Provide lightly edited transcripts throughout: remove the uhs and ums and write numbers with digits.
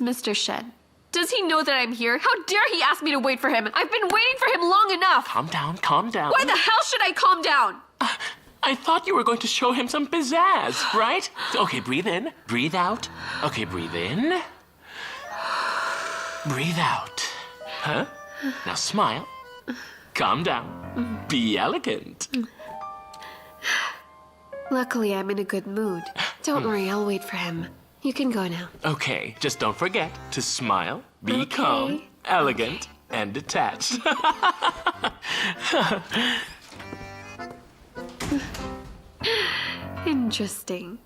Mr. Shen? Does he know that I'm here? How dare he ask me to wait for him? I've been waiting for him long enough. Calm down, calm down. Why the hell should I calm down? I thought you were going to show him some pizzazz, right? Okay, breathe in, breathe out. Okay, breathe in. Breathe out. Huh? Now smile. Calm down. Be elegant. Luckily, I'm in a good mood. Don't worry, I'll wait for him. You can go now. Okay, just don't forget to smile, be calm, elegant, and detached. Interesting.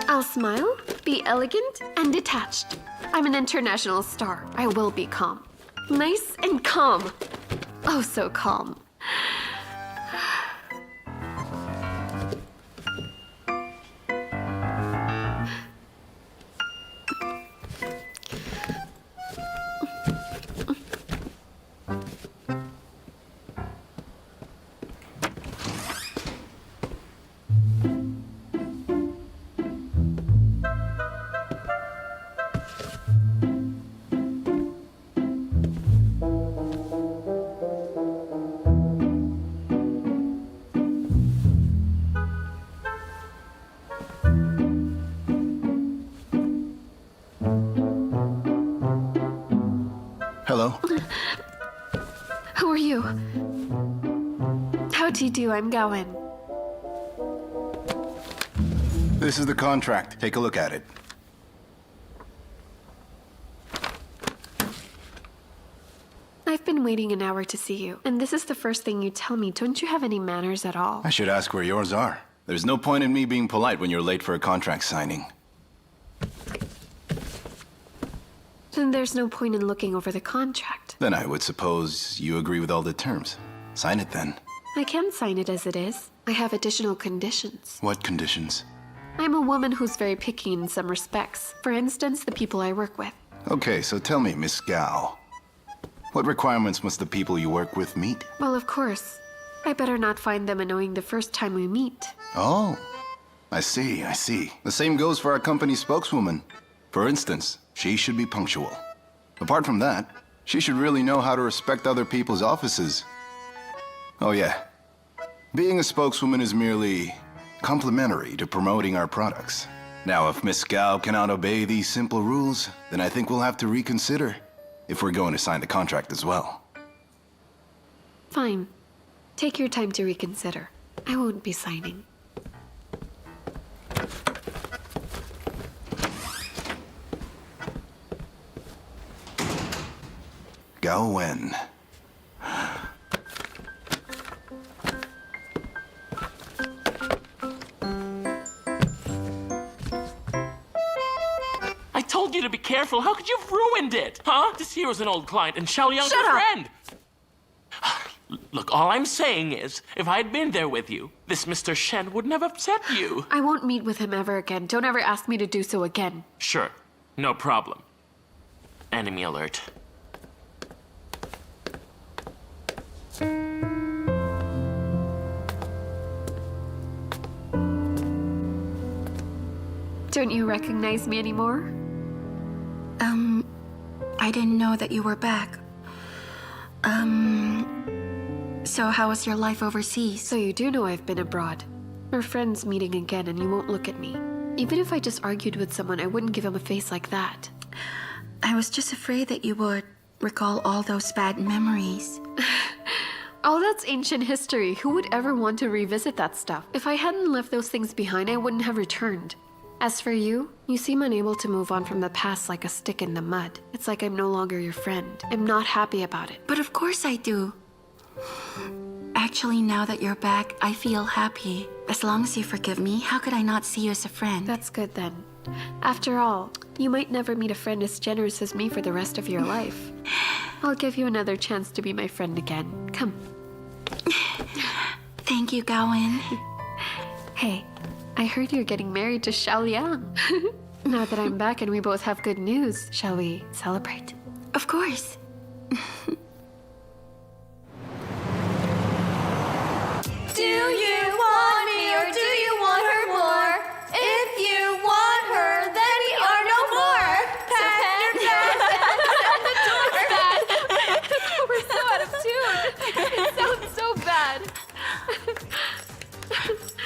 I'll smile, be elegant, and detached. I'm an international star. I will be calm. Nice and calm. Oh, so calm. Hello. Who are you? How do you do? I'm Gowen. This is the contract. Take a look at it. I've been waiting an hour to see you, and this is the first thing you tell me. Don't you have any manners at all? I should ask where yours are. There's no point in me being polite when you're late for a contract signing. Then there's no point in looking over the contract. Then I would suppose you agree with all the terms. Sign it then. I can sign it as it is. I have additional conditions. What conditions? I'm a woman who's very picky in some respects. For instance, the people I work with. Okay, so tell me, Miss Gao. What requirements must the people you work with meet? Well, of course. I better not find them annoying the first time we meet. Oh, I see, I see. The same goes for our company spokeswoman. For instance, she should be punctual. Apart from that, she should really know how to respect other people's offices. Oh yeah, being a spokeswoman is merely complimentary to promoting our products. Now, if Miss Gao cannot obey these simple rules, then I think we'll have to reconsider if we're going to sign the contract as well. Fine. Take your time to reconsider. I won't be signing. Gao Wen. I told you to be careful. How could you have ruined it? Huh? This here is an old client, and Xiao Liang's Shut a up! friend. Look, all I'm saying is, if I'd been there with you, this Mr. Shen wouldn't have upset you. I won't meet with him ever again. Don't ever ask me to do so again. Sure, no problem. Enemy alert. Don't you recognize me anymore? I didn't know that you were back. So how was your life overseas? So you do know I've been abroad. We're friends meeting again and you won't look at me. Even if I just argued with someone, I wouldn't give him a face like that. I was just afraid that you would recall all those bad memories. Oh, that's ancient history. Who would ever want to revisit that stuff? If I hadn't left those things behind, I wouldn't have returned. As for you, you seem unable to move on from the past like a stick in the mud. It's like I'm no longer your friend. I'm not happy about it. But of course I do. Actually, now that you're back, I feel happy. As long as you forgive me, how could I not see you as a friend? That's good then. After all, you might never meet a friend as generous as me for the rest of your life. I'll give you another chance to be my friend again. Come. Thank you, Gowen. Hey, I heard you're getting married to Xiao Liang. Now that I'm back and we both have good news, shall we celebrate? Of course. Do you want me or do you want her more?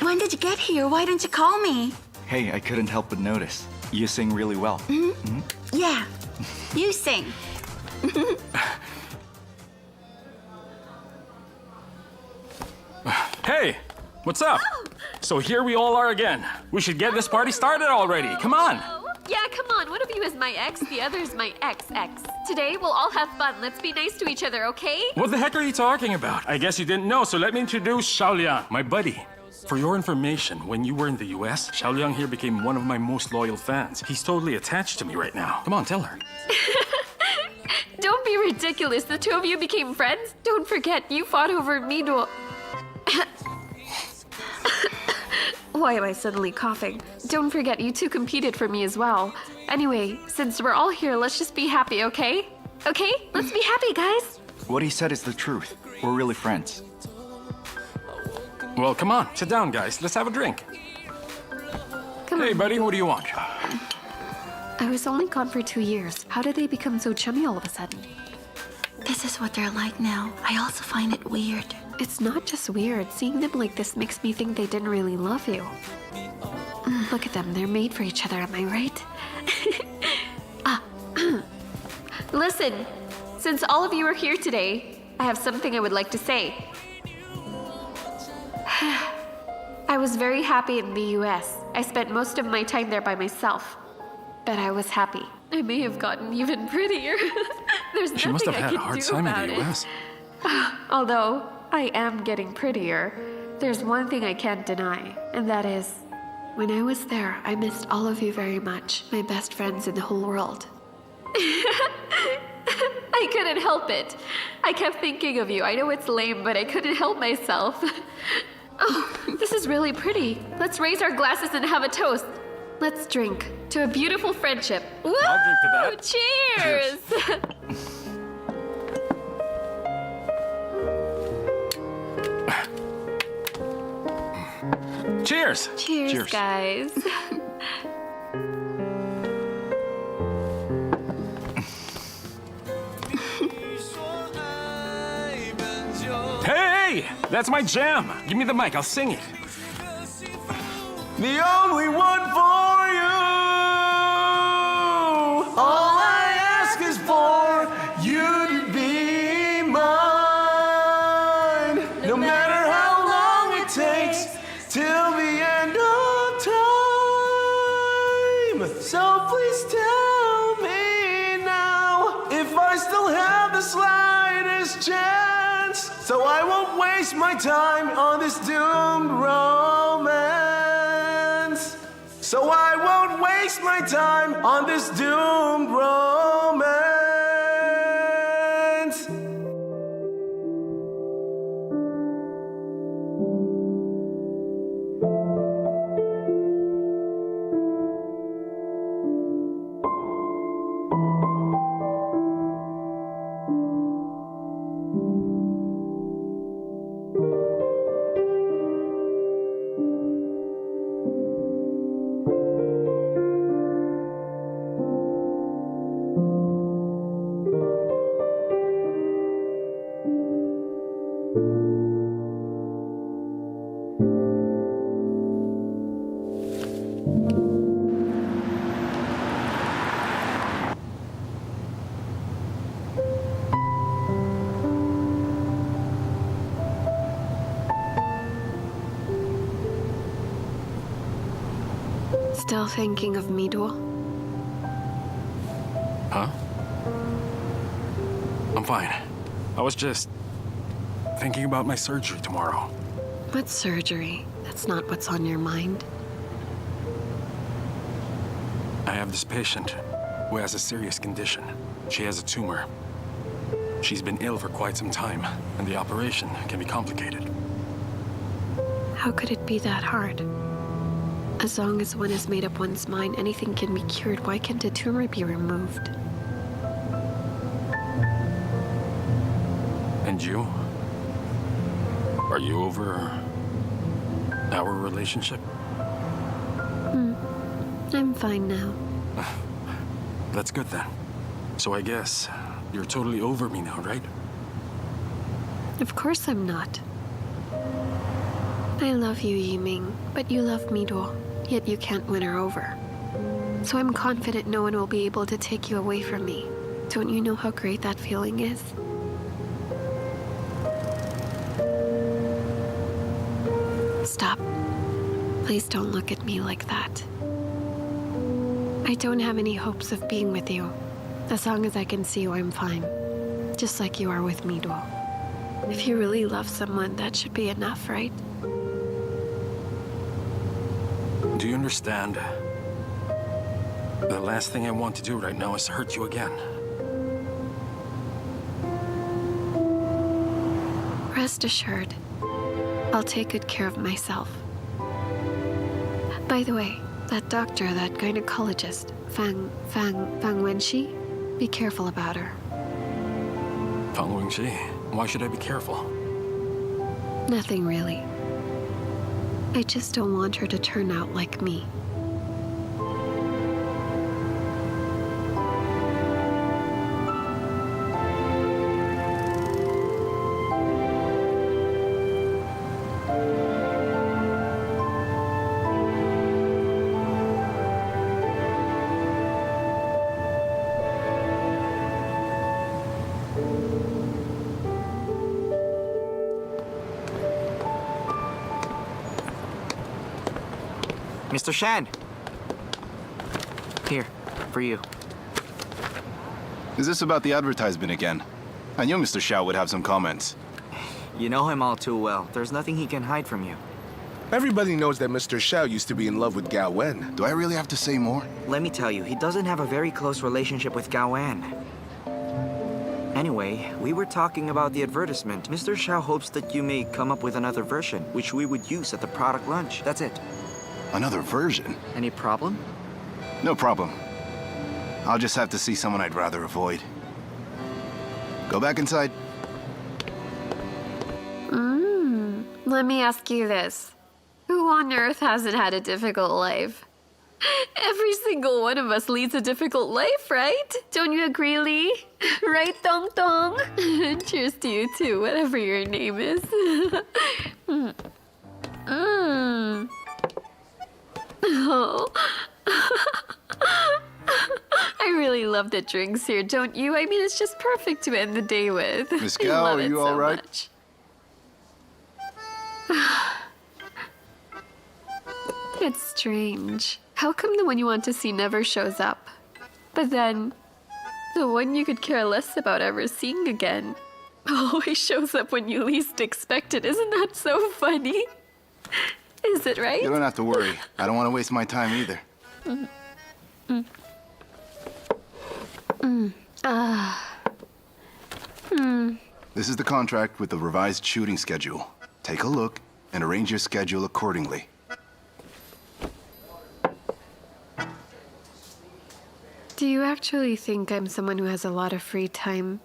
When did you get here? Why didn't you call me? Hey, I couldn't help but notice. You sing really well. Yeah, you sing. Hey, what's up? So here we all are again. We should get this party started already. Come on. Yeah, come on. One of you is my ex, the other is my ex-ex. Today, we'll all have fun. Let's be nice to each other, okay? What the heck are you talking about? I guess you didn't know, so let me introduce Xiao Liang, my buddy. For your information, when you were in the US, Xiao Liang here became one of my most loyal fans. He's totally attached to me right now. Come on, tell her. Don't be ridiculous. The two of you became friends? Don't forget, you fought over me to... Why am I suddenly coughing? Don't forget, you two competed for me as well. Anyway, since we're all here, let's just be happy, okay? Okay? Let's be happy, guys. What he said is the truth. We're really friends. Well, come on, sit down, guys. Let's have a drink. Come Hey, on. buddy, what do you want? I was only gone for 2 years. How did they become so chummy all of a sudden? This is what they're like now. I also find it weird. It's not just weird. Seeing them like this makes me think they didn't really love you. Look at them. They're made for each other, am I right? Listen, since all of you are here today, I have something I would like to say. I was very happy in the US. I spent most of my time there by myself. But I was happy. I may have gotten even prettier. There's She nothing must have I had can a hard do time about in the it. US. Although I am getting prettier, there's one thing I can't deny, and that is, when I was there, I missed all of you very much, my best friends in the whole world. I couldn't help it. I kept thinking of you. I know it's lame, but I couldn't help myself. Oh, this is really pretty. Let's raise our glasses and have a toast. Let's drink to a beautiful friendship. Woo! I'll drink to that. Cheers! Cheers! Cheers, Cheers. guys. Hey! That's my jam! Give me the mic, I'll sing it. The only one for you. All I ask is for you to be mine. No matter how long it takes till the end of time. So please tell me now if I still have the slightest chance. So I won't waste my time on this doomed romance. So I won't waste my time on this doomed romance. Still thinking of me, Duo? Huh? I'm fine. I was just thinking about my surgery tomorrow. What surgery? That's not what's on your mind. I have this patient who has a serious condition. She has a tumor. She's been ill for quite some time, and the operation can be complicated. How could it be that hard? As long as one has made up one's mind, anything can be cured. Why can't a tumor be removed? And you? Are you over our relationship? I'm fine now. That's good then. So I guess you're totally over me now, right? Of course I'm not. I love you, Yi Ming, but you love Mido, yet you can't win her over. So I'm confident no one will be able to take you away from me. Don't you know how great that feeling is? Stop. Please don't look at me like that. I don't have any hopes of being with you. As long as I can see you, I'm fine. Just like you are with Mido. If you really love someone, that should be enough, right? Do you understand? The last thing I want to do right now is hurt you again. Rest assured, I'll take good care of myself. By the way, that doctor, that gynecologist, Fang Wenxi, be careful about her. Fang Wenxi, why should I be careful? Nothing really. I just don't want her to turn out like me. Mr. Shan! Here, for you. Is this about the advertisement again? I knew Mr. Xiao would have some comments. You know him all too well. There's nothing he can hide from you. Everybody knows that Mr. Xiao used to be in love with Gao Wen. Do I really have to say more? Let me tell you, he doesn't have a very close relationship with Gao Wen. Anyway, we were talking about the advertisement. Mr. Xiao hopes that you may come up with another version, which we would use at the product launch. That's it. Another version? Any problem? No problem. I'll just have to see someone I'd rather avoid. Go back inside. Let me ask you this. Who on earth hasn't had a difficult life? Every single one of us leads a difficult life, right? Don't you agree, Lee? Right, Dong Dong? Cheers to you too, whatever your name is. Oh. I really love the drinks here, don't you? I mean, it's just perfect to end the day with. Miss I Gao, love are it you so all right? much. It's strange. How come the one you want to see never shows up? But then, the one you could care less about ever seeing again always shows up when you least expect it. Isn't that so funny? Is it right? You don't have to worry. I don't want to waste my time either. This is the contract with the revised shooting schedule. Take a look and arrange your schedule accordingly. Do you actually think I'm someone who has a lot of free time?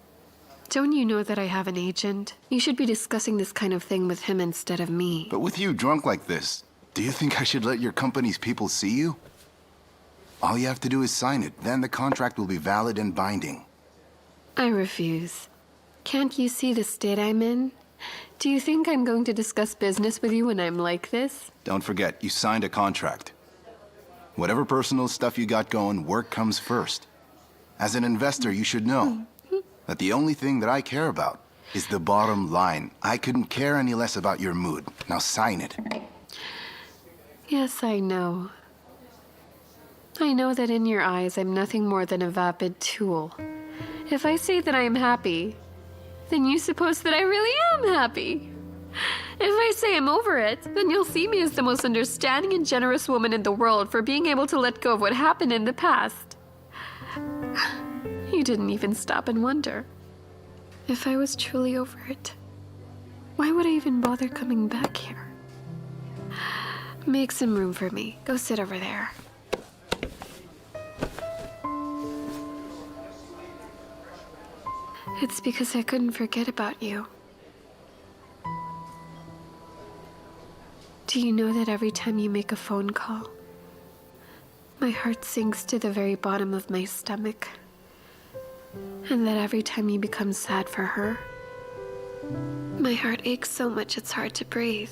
Don't you know that I have an agent? You should be discussing this kind of thing with him instead of me. But with you drunk like this, do you think I should let your company's people see you? All you have to do is sign it. Then the contract will be valid and binding. I refuse. Can't you see the state I'm in? Do you think I'm going to discuss business with you when I'm like this? Don't forget, you signed a contract. Whatever personal stuff you got going, work comes first. As an investor, you should know that the only thing that I care about is the bottom line. I couldn't care any less about your mood. Now sign it. Yes, I know. I know that in your eyes I'm nothing more than a vapid tool. If I say that I am happy, then you suppose that I really am happy. If I say I'm over it, then you'll see me as the most understanding and generous woman in the world for being able to let go of what happened in the past. You didn't even stop and wonder. If I was truly over it, why would I even bother coming back here? Make some room for me. Go sit over there. It's because I couldn't forget about you. Do you know that every time you make a phone call, my heart sinks to the very bottom of my stomach? And that every time you become sad for her, my heart aches so much it's hard to breathe.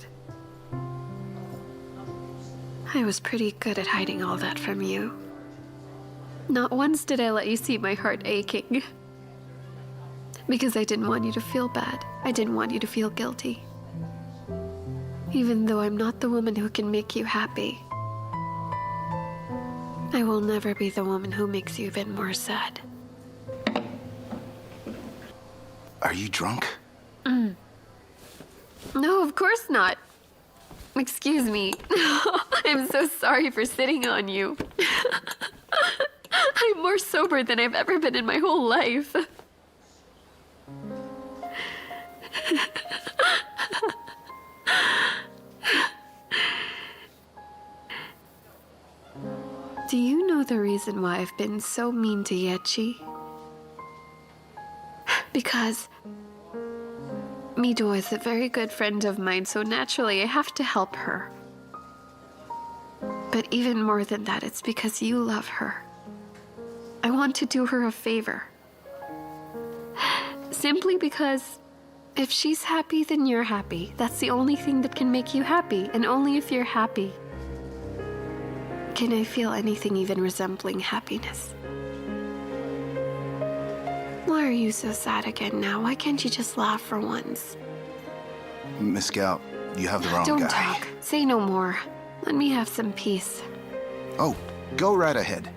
I was pretty good at hiding all that from you. Not once did I let you see my heart aching. Because I didn't want you to feel bad. I didn't want you to feel guilty. Even though I'm not the woman who can make you happy, I will never be the woman who makes you even more sad. Are you drunk? No, of course not. Excuse me. I'm so sorry for sitting on you. I'm more sober than I've ever been in my whole life. Do you know the reason why I've been so mean to Yechi? Because Mido is a very good friend of mine, so naturally I have to help her. But even more than that, it's because you love her. I want to do her a favor. Simply because if she's happy, then you're happy. That's the only thing that can make you happy, and only if you're happy can I feel anything even resembling happiness. Why are you so sad again now? Why can't you just laugh for once? Miss Gao, you have the wrong Don't guy. talk. Say no more. Let me have some peace. Oh, go right ahead.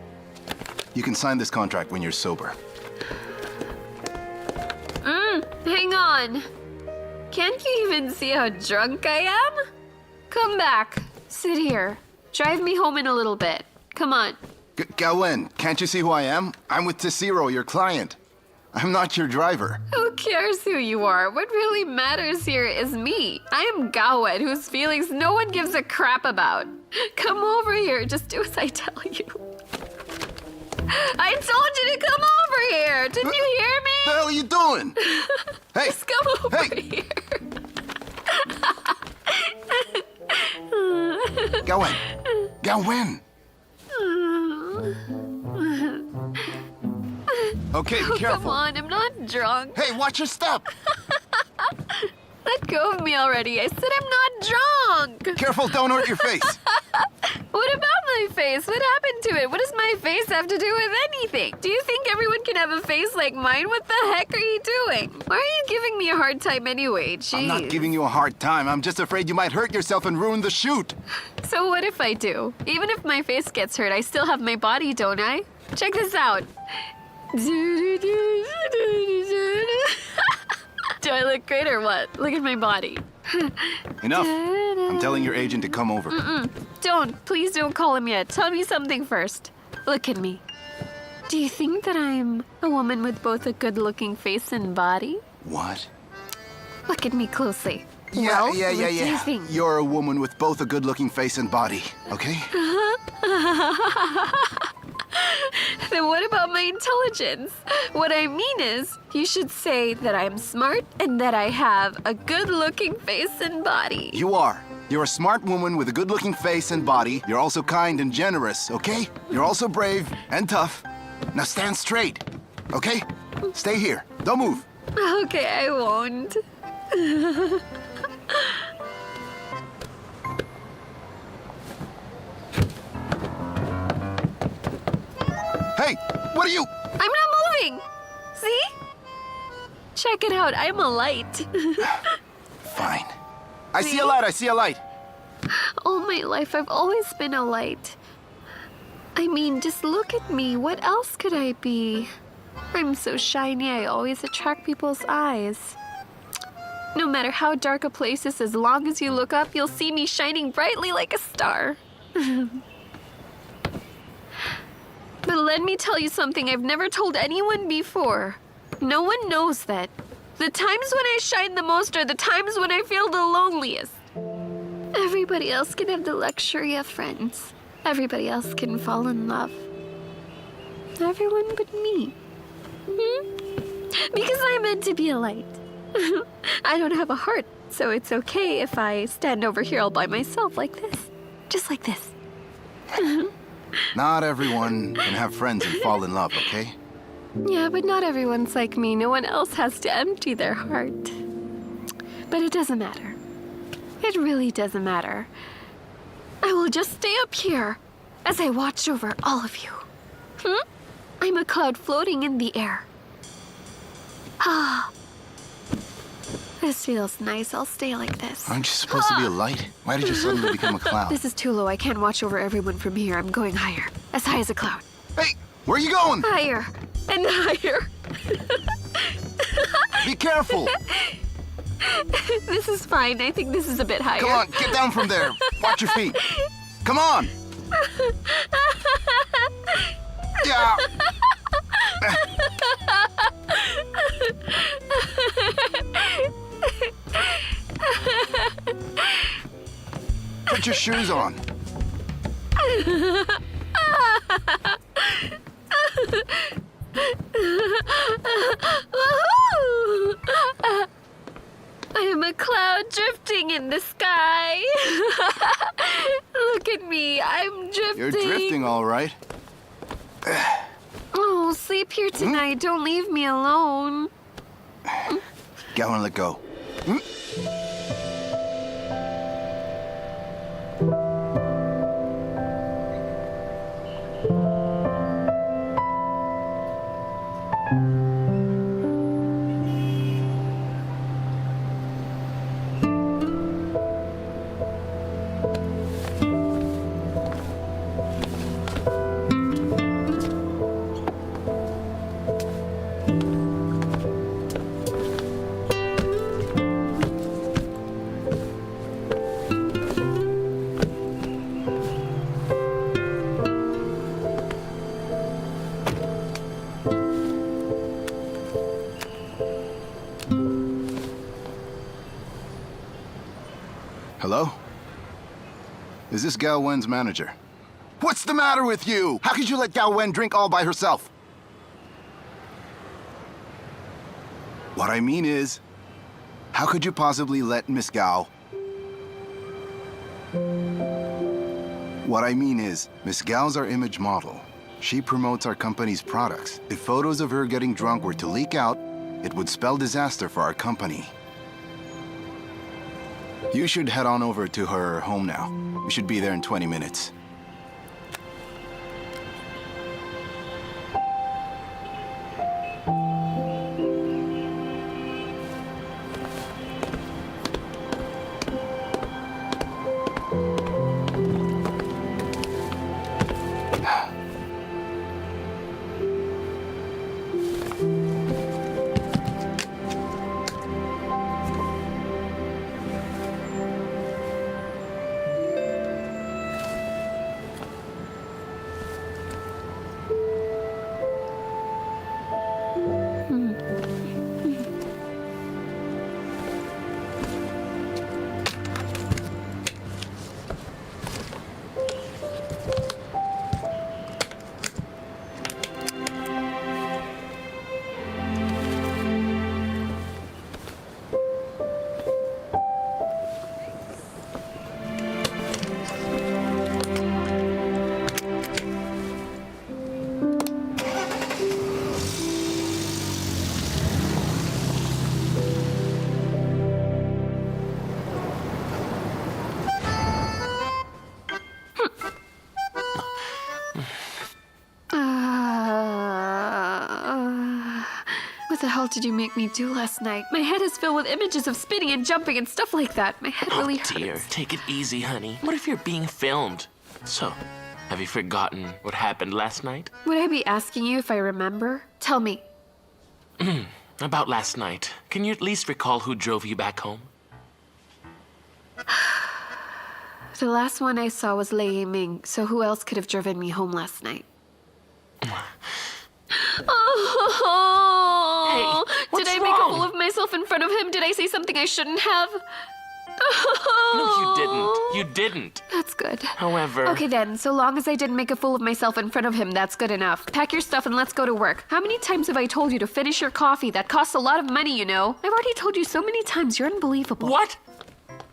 You can sign this contract when you're sober. Hang on. Can't you even see how drunk I am? Come back. Sit here. Drive me home in a little bit. Come on. Gaowen, can't you see who I am? I'm with Tesiro, your client. I'm not your driver. Who cares who you are? What really matters here is me. I am Gaowen, whose feelings no one gives a crap about. Come over here. Just do as I tell you. I told you to come over here. Didn't you hear me? What the hell are you doing? Hey! Just come over Hey! here. Gaowen! Gaowen! Okay, be careful. Come on, I'm not drunk. Hey, watch your step! Let go of me already. I said I'm not drunk. Careful, don't hurt your face. What about my face? What happened to it? What does my face have to do with anything? Do you think everyone can have a face like mine? What the heck are you doing? Why are you giving me a hard time anyway? Jeez. I'm not giving you a hard time. I'm just afraid you might hurt yourself and ruin the shoot. So what if I do? Even if my face gets hurt, I still have my body, don't I? Check this out. Do I look great or what? Look at my body. Enough. I'm telling your agent to come over. Don't. Please don't call him yet. Tell me something first. Look at me. Do you think that I'm a woman with both a good-looking face and body? What? Look at me closely. Yeah, What do you yeah. think? You're a woman with both a good-looking face and body, okay? Then what about my intelligence? What I mean is, you should say that I'm smart and that I have a good-looking face and body. You are. You're a smart woman with a good-looking face and body. You're also kind and generous, okay? You're also brave and tough. Now stand straight, okay? Stay here. Don't move. Okay, I won't. Hey, what are you? I'm not moving. See? Check it out. I'm a light. Fine. I see a light. I see a light. All my life, I've always been a light. I mean, just look at me. What else could I be? I'm so shiny, I always attract people's eyes. No matter how dark a place is, as long as you look up, you'll see me shining brightly like a star. But let me tell you something I've never told anyone before. No one knows that. The times when I shine the most are the times when I feel the loneliest. Everybody else can have the luxury of friends. Everybody else can fall in love. Everyone but me. Because I'm meant to be a light. I don't have a heart, so it's okay if I stand over here all by myself like this. Just like this. Not everyone can have friends and fall in love, okay? Yeah, but not everyone's like me. No one else has to empty their heart. But it doesn't matter. It really doesn't matter. I will just stay up here as I watch over all of you. I'm a cloud floating in the air. Ah. This feels nice. I'll stay like this. Aren't you supposed to be a light? Why did you suddenly become a cloud? This is too low. I can't watch over everyone from here. I'm going higher. As high as a cloud. Hey, where are you going? Higher and higher. Be careful. This is fine. I think this is a bit higher. Come on, get down from there. Watch your feet. Come on. Yeah. Put your shoes on. I am a cloud drifting in the sky. Look at me. I'm drifting. You're drifting, all right. Oh, sleep here tonight. Don't leave me alone. Go and let go. Hello? Is this Gao Wen's manager? What's the matter with you? How could you let Gao Wen drink all by herself? What I mean is, how could you possibly let Miss Gao... What I mean is, Miss Gao's our image model. She promotes our company's products. If photos of her getting drunk were to leak out, it would spell disaster for our company. You should head on over to her home now. We should be there in 20 minutes. What the hell did you make me do last night? My head is filled with images of spinning and jumping and stuff like that. My head really hurts. Oh dear, take it easy, honey. What if you're being filmed? So, have you forgotten what happened last night? Would I be asking you if I remember? Tell me. About last night. Can you at least recall who drove you back home? The last one I saw was Lei Yi Ming, so who else could have driven me home last night? Oh! Hey, what's did I make a wrong? fool of myself in front of him? Did I say something I shouldn't have? No, you didn't. You didn't. That's good. However... Okay then, so long as I didn't make a fool of myself in front of him, that's good enough. Pack your stuff and let's go to work. How many times have I told you to finish your coffee? That costs a lot of money, you know. I've already told you so many times, you're unbelievable. What?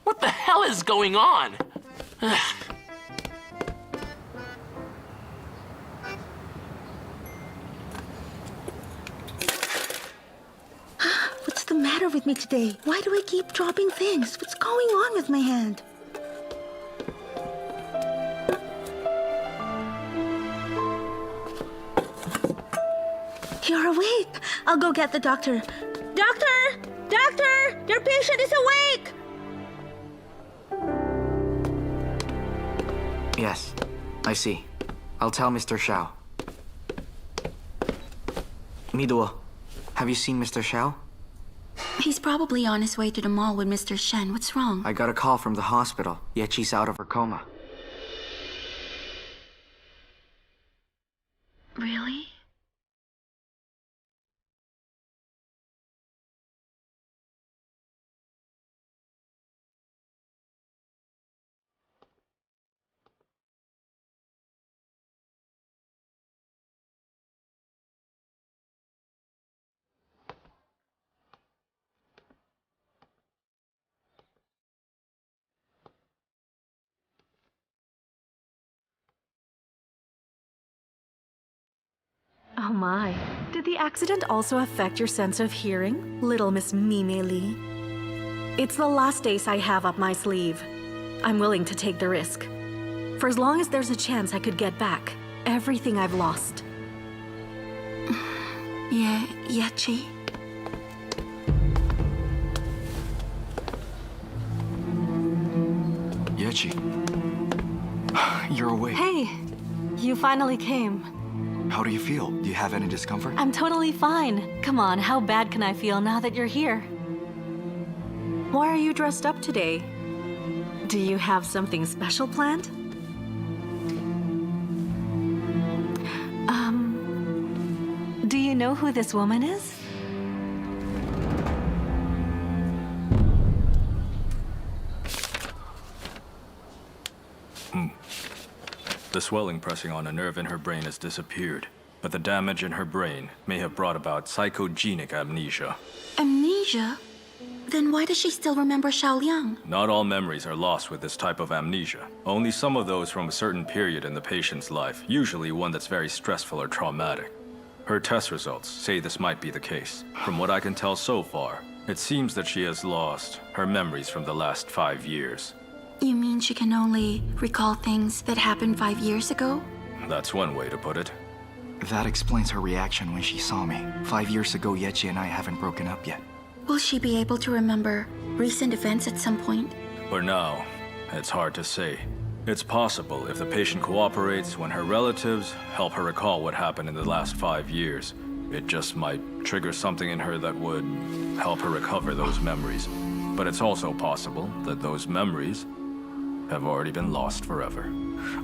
What the hell is going on? What's the matter with me today? Why do I keep dropping things? What's going on with my hand? awake. I'll go get the doctor. Doctor! Doctor! Your patient is awake! Yes, I see. I'll tell Mr. Xiao. Miduo, have you seen Mr. Xiao? He's probably on his way to the mall with Mr. Shen. What's wrong? I got a call from the hospital, yet she's out of her coma. Really? Oh my. Did the accident also affect your sense of hearing, little Miss Mime Lee? It's the last ace I have up my sleeve. I'm willing to take the risk. For as long as there's a chance I could get back everything I've lost. Yeah, Yechi. Yechi. You're awake. Hey, you finally came. How do you feel? Do you have any discomfort? I'm totally fine. Come on, how bad can I feel now that you're here? Why are you dressed up today? Do you have something special planned? Do you know who this woman is? The swelling pressing on a nerve in her brain has disappeared, but the damage in her brain may have brought about psychogenic amnesia. Amnesia? Then why does she still remember Xiao Liang? Not all memories are lost with this type of amnesia. Only some of those from a certain period in the patient's life, usually one that's very stressful or traumatic. Her test results say this might be the case. From what I can tell so far, it seems that she has lost her memories from the last 5 years. You mean she can only recall things that happened 5 years ago? That's one way to put it. That explains her reaction when she saw me. 5 years ago, Yechi and I haven't broken up yet. Will she be able to remember recent events at some point? For now, it's hard to say. It's possible if the patient cooperates when her relatives help her recall what happened in the last 5 years. It just might trigger something in her that would help her recover those memories. But it's also possible that those memories have already been lost forever.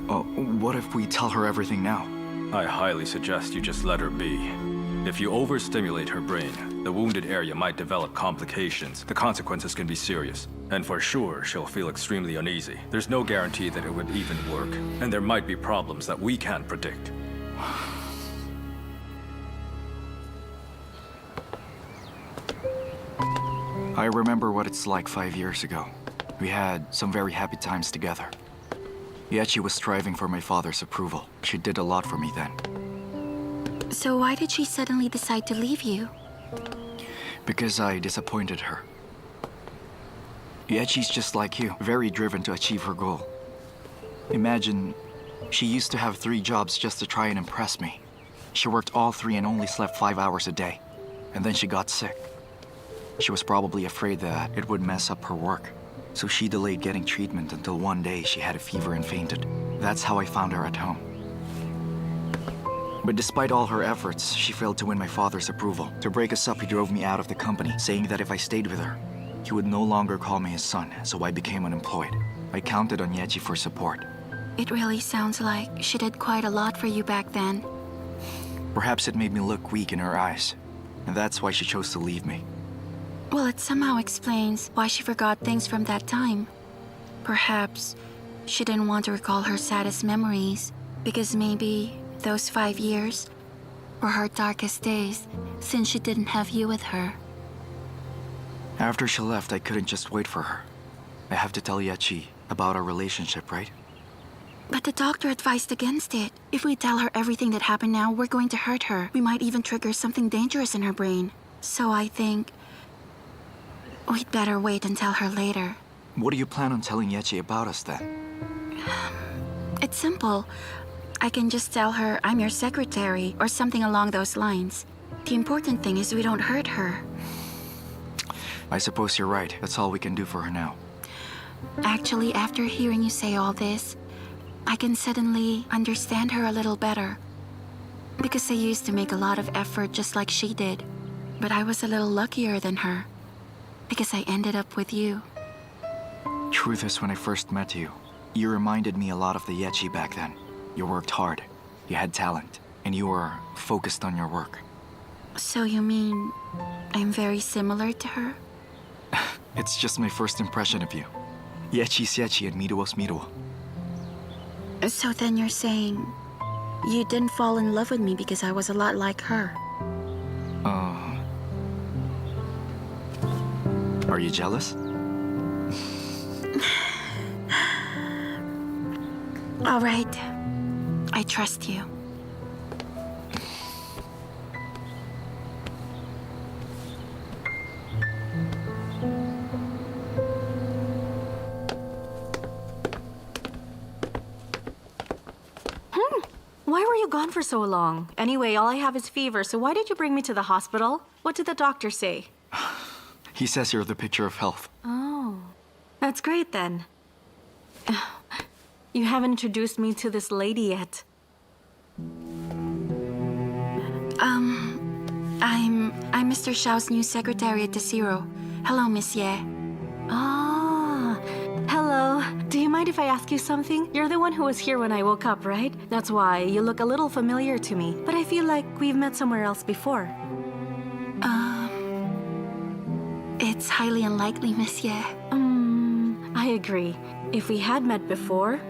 Oh, what if we tell her everything now? I highly suggest you just let her be. If you overstimulate her brain, the wounded area might develop complications. The consequences can be serious. And for sure, she'll feel extremely uneasy. There's no guarantee that it would even work. And there might be problems that we can't predict. I remember what it's like 5 years ago. We had some very happy times together. Yechi was striving for my father's approval. She did a lot for me then. So why did she suddenly decide to leave you? Because I disappointed her. Yechi's just like you, very driven to achieve her goal. Imagine, she used to have 3 jobs just to try and impress me. She worked all 3 and only slept 5 hours a day. And then she got sick. She was probably afraid that it would mess up her work. So she delayed getting treatment until one day she had a fever and fainted. That's how I found her at home. But despite all her efforts, she failed to win my father's approval. To break us up, he drove me out of the company, saying that if I stayed with her, he would no longer call me his son, so I became unemployed. I counted on Yechi for support. It really sounds like she did quite a lot for you back then. Perhaps it made me look weak in her eyes, and that's why she chose to leave me. Well, it somehow explains why she forgot things from that time. Perhaps she didn't want to recall her saddest memories, because maybe those 5 years were her darkest days since she didn't have you with her. After she left, I couldn't just wait for her. I have to tell Yechi about our relationship, right? But the doctor advised against it. If we tell her everything that happened now, we're going to hurt her. We might even trigger something dangerous in her brain. So I think we'd better wait and tell her later. What do you plan on telling Yechi about us then? It's simple. I can just tell her I'm your secretary or something along those lines. The important thing is we don't hurt her. I suppose you're right. That's all we can do for her now. Actually, after hearing you say all this, I can suddenly understand her a little better. Because I used to make a lot of effort just like she did. But I was a little luckier than her. Because I ended up with you. Truth is, when I first met you, you reminded me a lot of the Yechi back then. You worked hard, you had talent, and you were focused on your work. So you mean I'm very similar to her? It's just my first impression of you. Yechi's Yechi and Miruo's Miruo. So then you're saying you didn't fall in love with me because I was a lot like her? Are you jealous? All right. I trust you. Why were you gone for so long? Anyway, all I have is fever, so why did you bring me to the hospital? What did the doctor say? He says you're the picture of health. Oh, that's great then. You haven't introduced me to this lady yet. I'm Mr. Xiao's new secretary at the Zero. Hello, Miss Ye. Ah, hello. Do you mind if I ask you something? You're the one who was here when I woke up, right? That's why you look a little familiar to me. But I feel like we've met somewhere else before. It's highly unlikely, Miss Ye. I agree. If we had met before,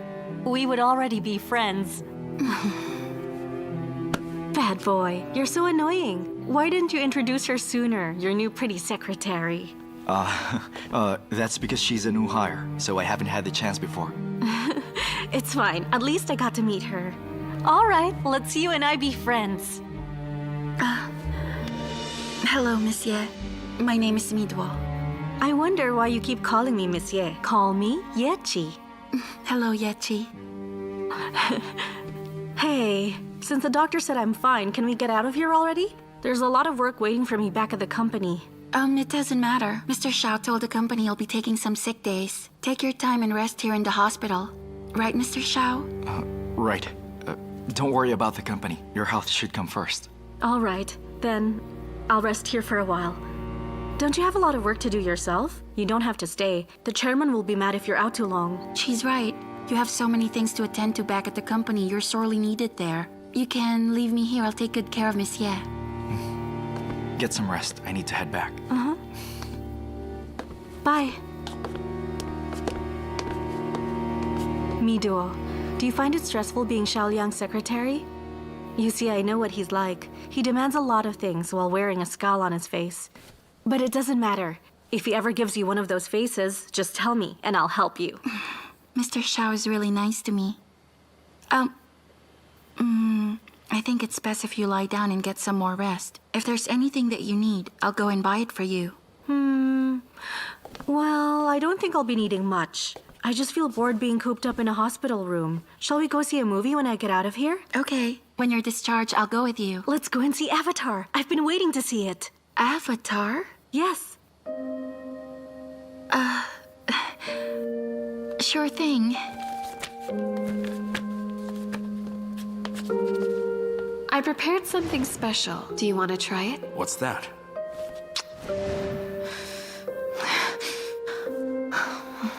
we would already be friends. Bad boy, you're so annoying. Why didn't you introduce her sooner, your new pretty secretary? That's because she's a new hire, so I haven't had the chance before. It's fine. At least I got to meet her. All right, let's you and I be friends. Hello, Miss Ye. My name is Miduo. I wonder why you keep calling me Miss Ye. Call me Yechi. Hello, Yechi. Hey, since the doctor said I'm fine, can we get out of here already? There's a lot of work waiting for me back at the company. It doesn't matter. Mr. Xiao told the company he'll be taking some sick days. Take your time and rest here in the hospital. Right, Mr. Xiao? Right. Don't worry about the company. Your health should come first. All right, then I'll rest here for a while. Don't you have a lot of work to do yourself? You don't have to stay. The chairman will be mad if you're out too long. She's right. You have so many things to attend to back at the company. You're sorely needed there. You can leave me here. I'll take good care of Miss Ye. Get some rest. I need to head back. Bye. Miduo, do you find it stressful being Xiao Liang's secretary? You see, I know what he's like. He demands a lot of things while wearing a scowl on his face. But it doesn't matter. If he ever gives you one of those faces, just tell me and I'll help you. Mr. Xiao is really nice to me. I think it's best if you lie down and get some more rest. If there's anything that you need, I'll go and buy it for you. Well, I don't think I'll be needing much. I just feel bored being cooped up in a hospital room. Shall we go see a movie when I get out of here? Okay. When you're discharged, I'll go with you. Let's go and see Avatar. I've been waiting to see it. Avatar? Yes. Sure thing. I prepared something special. Do you want to try it? What's that?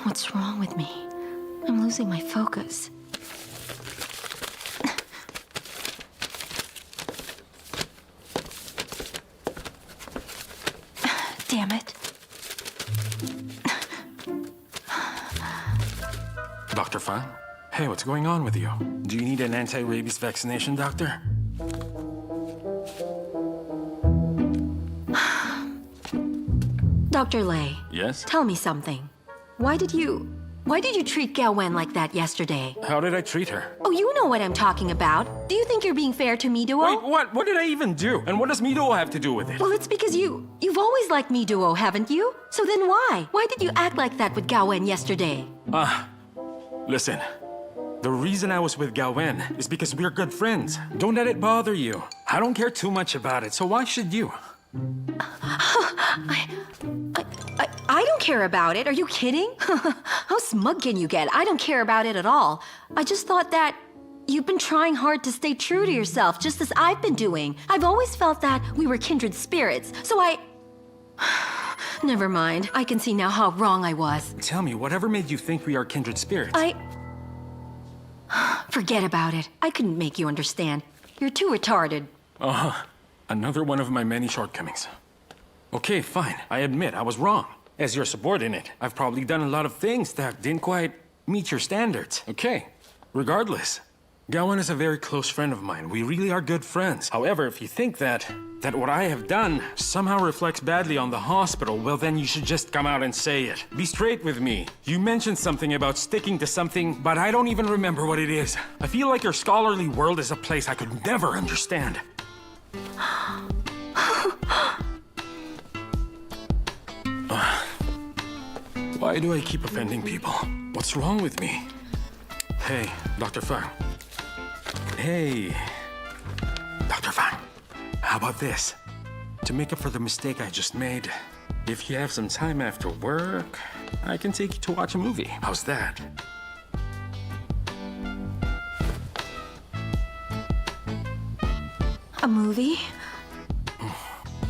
What's wrong with me? I'm losing my focus. Damn it. Dr. Fan? Hey, what's going on with you? Do you need an anti-rabies vaccination, doctor? Dr. Lei. Yes? Tell me something. Why did you treat Gao Wen like that yesterday? How did I treat her? Oh, you know what I'm talking about. Do you think you're being fair to Miduo? Wait, what? What did I even do? And what does Miduo have to do with it? Well, it's because you've always liked Miduo, haven't you? So then why? Why did you act like that with Gao Wen yesterday? Listen. The reason I was with Gao Wen is because we're good friends. Don't let it bother you. I don't care too much about it, so why should you? I don't care about it. Are you kidding? How smug can you get? I don't care about it at all. I just thought that you've been trying hard to stay true to yourself, just as I've been doing. I've always felt that we were kindred spirits, so I... Never mind. I can see now how wrong I was. Tell me, whatever made you think we are kindred spirits? Forget about it. I couldn't make you understand. You're too retarded. Another one of my many shortcomings. Okay, fine. I admit I was wrong. As your subordinate, I've probably done a lot of things that didn't quite meet your standards. Okay, regardless. Gawan is a very close friend of mine. We really are good friends. However, if you think that what I have done somehow reflects badly on the hospital, well then you should just come out and say it. Be straight with me. You mentioned something about sticking to something, but I don't even remember what it is. I feel like your scholarly world is a place I could never understand. Why do I keep offending people? What's wrong with me? Hey, Dr. Fang. Hey, Dr. Fang. How about this? To make up for the mistake I just made, if you have some time after work, I can take you to watch a movie. How's that? A movie?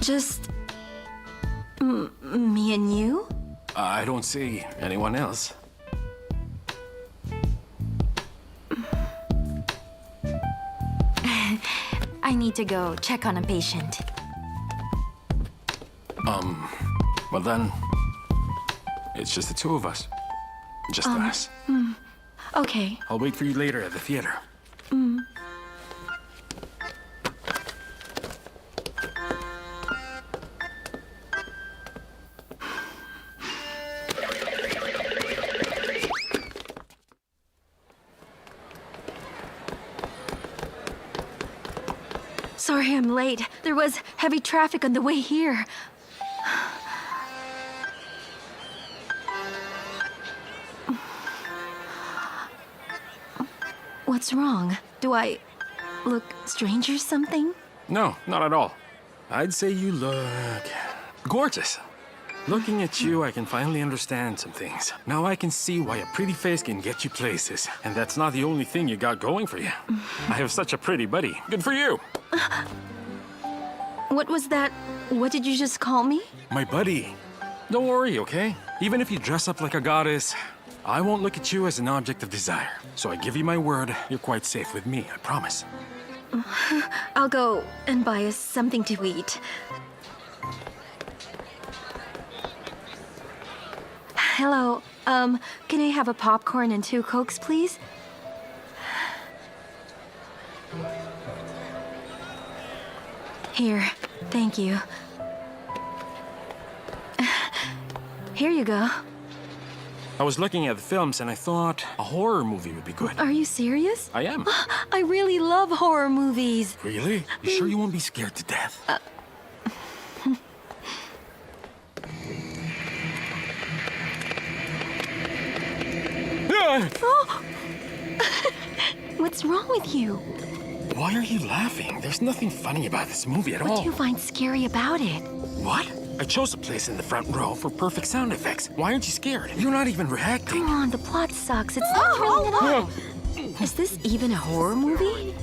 Just... me and you? I don't see anyone else. I need to go check on a patient. Well then, it's just the two of us. Just us. Okay. I'll wait for you later at the theater. Sorry I'm late. There was heavy traffic on the way here. What's wrong? Do I look strange or something? No, not at all. I'd say you look gorgeous. Looking at you, I can finally understand some things. Now I can see why a pretty face can get you places. And that's not the only thing you got going for you. I have such a pretty buddy. Good for you. What was that? What did you just call me? My buddy. Don't worry, okay? Even if you dress up like a goddess, I won't look at you as an object of desire. So I give you my word, you're quite safe with me, I promise. I'll go and buy us something to eat. Hello, can I have a popcorn and 2 Cokes, please? Here, thank you. Here you go. I was looking at the films and I thought a horror movie would be good. Are you serious? I am. I really love horror movies. Really? You sure you won't be scared to death? What's wrong with you? Why are you laughing? There's nothing funny about this movie at all. What do you find scary about it? What? I chose a place in the front row for perfect sound effects. Why aren't you scared? You're not even reacting. Come on, the plot sucks. It's not thrilling at all. Is this even a horror movie?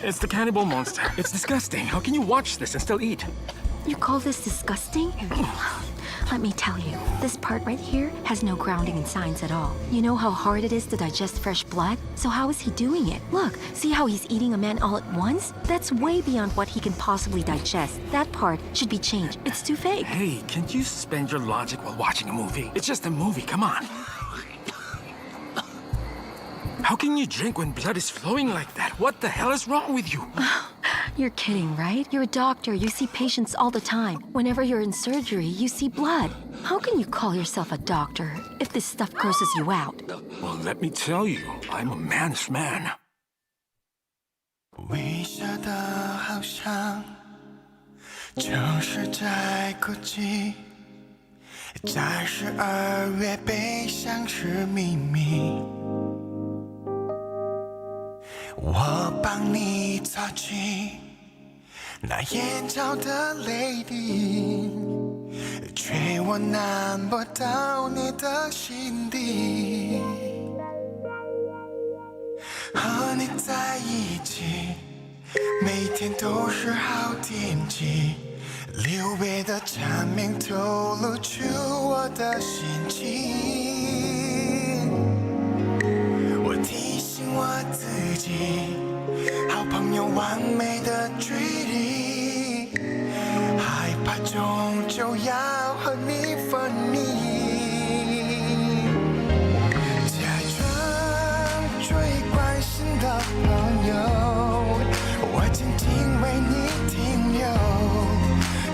It's the cannibal monster. It's disgusting. How can you watch this and still eat? You call this disgusting? Let me tell you, this part right here has no grounding in science at all. You know how hard it is to digest fresh blood? So how is he doing it? Look, see how he's eating a man all at once? That's way beyond what he can possibly digest. That part should be changed. It's too fake. Hey, can't you suspend your logic while watching a movie? It's just a movie, come on. How can you drink when blood is flowing like that? What the hell is wrong with you? You're kidding, right? You're a doctor. You see patients all the time. Whenever you're in surgery, you see blood. How can you call yourself a doctor if this stuff grosses you out? Well, let me tell you, I'm a man's man. 微笑的好像就是在哭泣，在12月背像是秘密，我帮你擦去那眼角的泪滴，却我难不到你的心底。和你在一起，每天都是好天气。6倍的缠绵透露出我的心情。我提醒我自己，好朋友完美的距离，害怕终究要和你分离。假装最关心的朋友，我静静为你停留。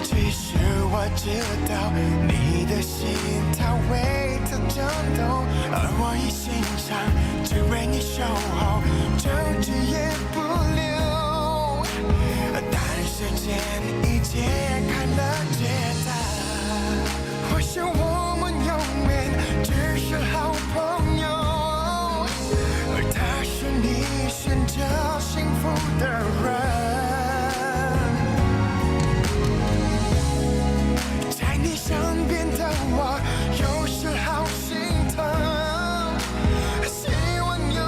其实我知道你的心它为它颤抖，而我一心想只为你守候，证据也不留。但时间已揭开了解答，或许我们永远只是好朋友，而他是你选择幸福的人。身边的我有时好心疼，希望有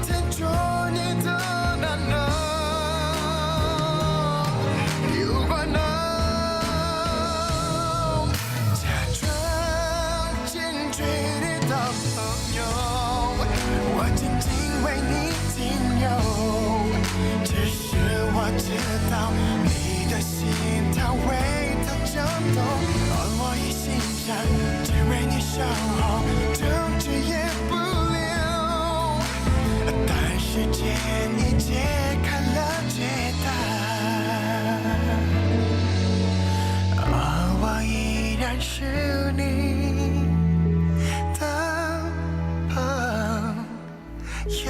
天做你的男人。如果能假装近距离的朋友，我静静为你停留。只是我知道你的心它为它颤动。我一心想只为你守候，证据也不留，但时间已揭开了解答，而我依然是你的朋友。